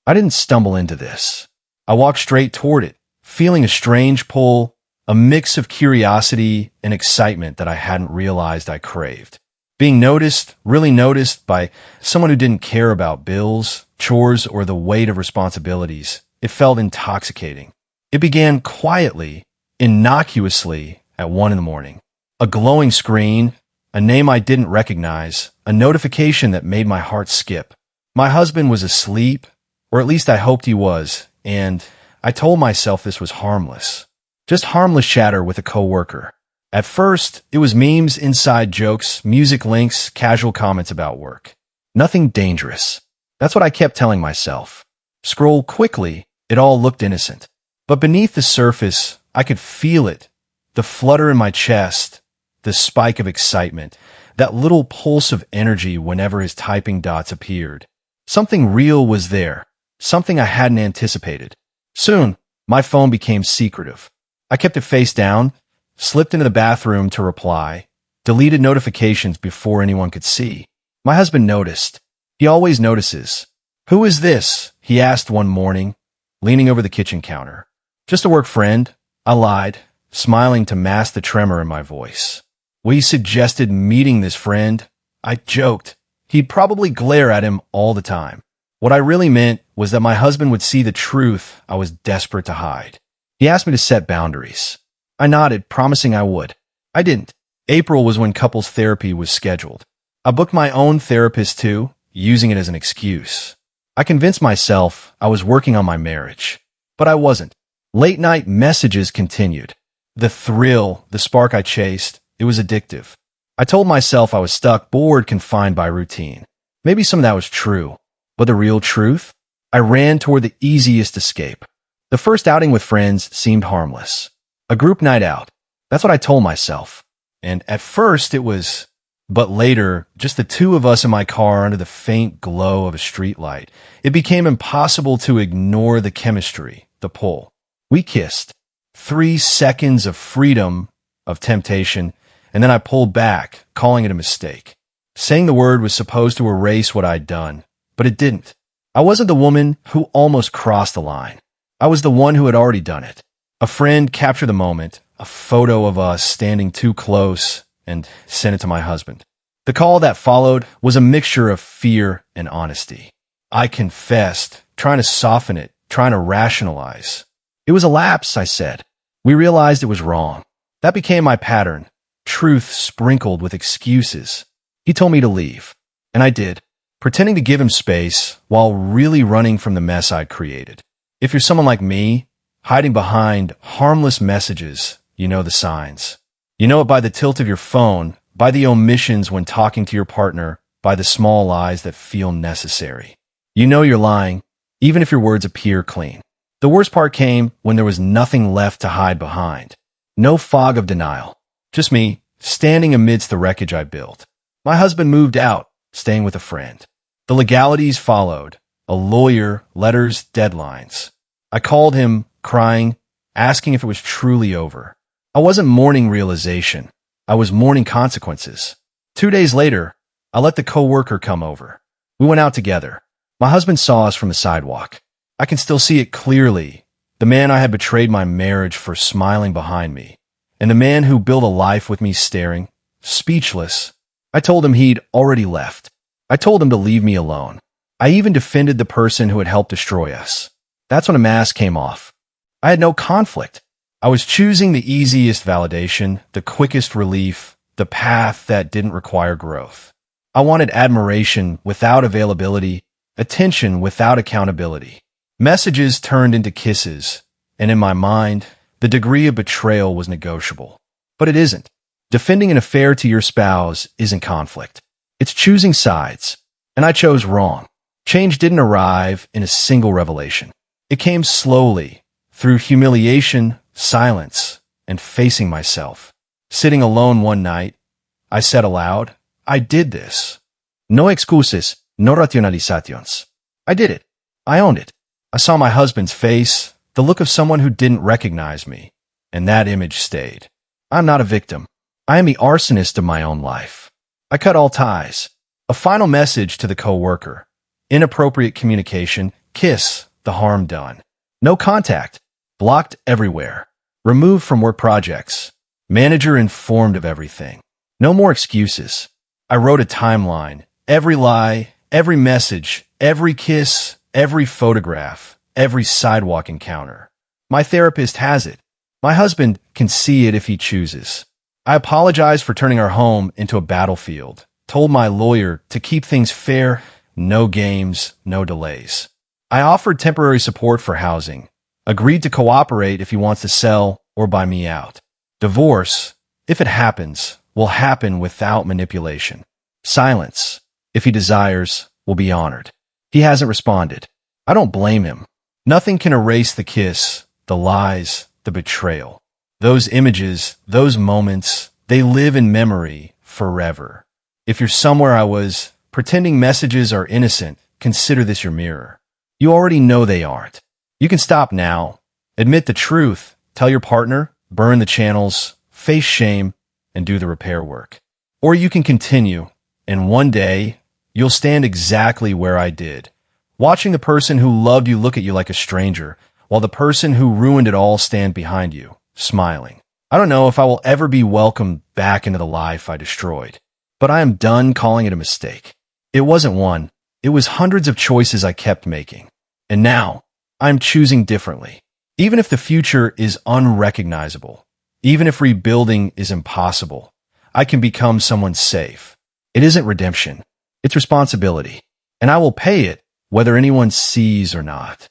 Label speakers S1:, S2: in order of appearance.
S1: I didn't stumble into this. I walked straight toward it, feeling a strange pull, a mix of curiosity and excitement that I hadn't realized I craved. Being noticed, really noticed by someone who didn't care about bills, chores, or the weight of responsibilities, it felt intoxicating. It began quietly, innocuously at 1 in the morning. A glowing screen, a name I didn't recognize, a notification that made my heart skip. My husband was asleep, or at least I hoped he was, and I told myself this was harmless. Just harmless chatter with a coworker. At first, it was memes, inside jokes, music links, casual comments about work. Nothing dangerous. That's what I kept telling myself. Scroll quickly, it all looked innocent. But beneath the surface, I could feel it. The flutter in my chest, the spike of excitement, that little pulse of energy whenever his typing dots appeared. Something real was there, something I hadn't anticipated. Soon, my phone became secretive. I kept it face down, slipped into the bathroom to reply, deleted notifications before anyone could see. My husband noticed. He always notices. "Who is this?" he asked one morning, leaning over the kitchen counter. "Just a work friend," I lied, smiling to mask the tremor in my voice. We suggested meeting this friend. I joked. He'd probably glare at him all the time. What I really meant was that my husband would see the truth I was desperate to hide. He asked me to set boundaries. I nodded, promising I would. I didn't. April was when couples therapy was scheduled. I booked my own therapist too, using it as an excuse. I convinced myself I was working on my marriage, but I wasn't. Late night messages continued. The thrill, the spark I chased, it was addictive. I told myself I was stuck, bored, confined by routine. Maybe some of that was true, but the real truth? I ran toward the easiest escape. The first outing with friends seemed harmless. A group night out. That's what I told myself. And at first it was, but later, just the two of us in my car under the faint glow of a streetlight. It became impossible to ignore the chemistry, the pull. We kissed. 3 seconds of freedom, of temptation, and then I pulled back, calling it a mistake. Saying the word was supposed to erase what I'd done, but it didn't. I wasn't the woman who almost crossed the line. I was the one who had already done it. A friend captured the moment, a photo of us standing too close, and sent it to my husband. The call that followed was a mixture of fear and honesty. I confessed, trying to soften it, trying to rationalize. It was a lapse, I said. We realized it was wrong. That became my pattern, truth sprinkled with excuses. He told me to leave, and I did, pretending to give him space while really running from the mess I'd created. If you're someone like me, hiding behind harmless messages, you know the signs. You know it by the tilt of your phone, by the omissions when talking to your partner, by the small lies that feel necessary. You know you're lying, even if your words appear clean. The worst part came when there was nothing left to hide behind. No fog of denial. Just me, standing amidst the wreckage I built. My husband moved out, staying with a friend. The legalities followed. A lawyer, letters, deadlines. I called him, crying, asking if it was truly over. I wasn't mourning realization. I was mourning consequences. 2 days later, I let the coworker come over. We went out together. My husband saw us from the sidewalk. I can still see it clearly. The man I had betrayed my marriage for smiling behind me, and the man who built a life with me staring, speechless. I told him he'd already left. I told him to leave me alone. I even defended the person who had helped destroy us. That's when a mask came off. I had no conflict. I was choosing the easiest validation, the quickest relief, the path that didn't require growth. I wanted admiration without availability, attention without accountability. Messages turned into kisses, and in my mind, the degree of betrayal was negotiable. But it isn't. Defending an affair to your spouse isn't conflict. It's choosing sides, and I chose wrong. Change didn't arrive in a single revelation. It came slowly, through humiliation, silence, and facing myself. Sitting alone one night, I said aloud, I did this. No excuses, no rationalizations. I did it. I owned it. I saw my husband's face, the look of someone who didn't recognize me, and that image stayed. I'm not a victim. I am the arsonist of my own life. I cut all ties. A final message to the coworker. inappropriate communication, kiss, the harm done. No contact, blocked everywhere. Removed from work projects. Manager informed of everything. No more excuses. I wrote a timeline. Every lie, every message, every kiss, every photograph, every sidewalk encounter. My therapist has it. My husband can see it if he chooses. I apologized for turning our home into a battlefield. Told my lawyer to keep things fair, no games, no delays. I offered temporary support for housing. Agreed to cooperate if he wants to sell or buy me out. Divorce, if it happens, will happen without manipulation. Silence, if he desires, will be honored. He hasn't responded. I don't blame him. Nothing can erase the kiss, the lies, the betrayal. Those images, those moments, they live in memory forever. If you're somewhere I was, pretending messages are innocent, consider this your mirror. You already know they aren't. You can stop now. Admit the truth. Tell your partner, burn the channels, face shame, and do the repair work. Or you can continue, and one day, you'll stand exactly where I did, watching the person who loved you look at you like a stranger, while the person who ruined it all stand behind you, smiling. I don't know if I will ever be welcomed back into the life I destroyed, but I am done calling it a mistake. It wasn't one. It was hundreds of choices I kept making. And now, I'm choosing differently. Even if the future is unrecognizable, even if rebuilding is impossible, I can become someone safe. It isn't redemption. It's responsibility. And I will pay it whether anyone sees or not.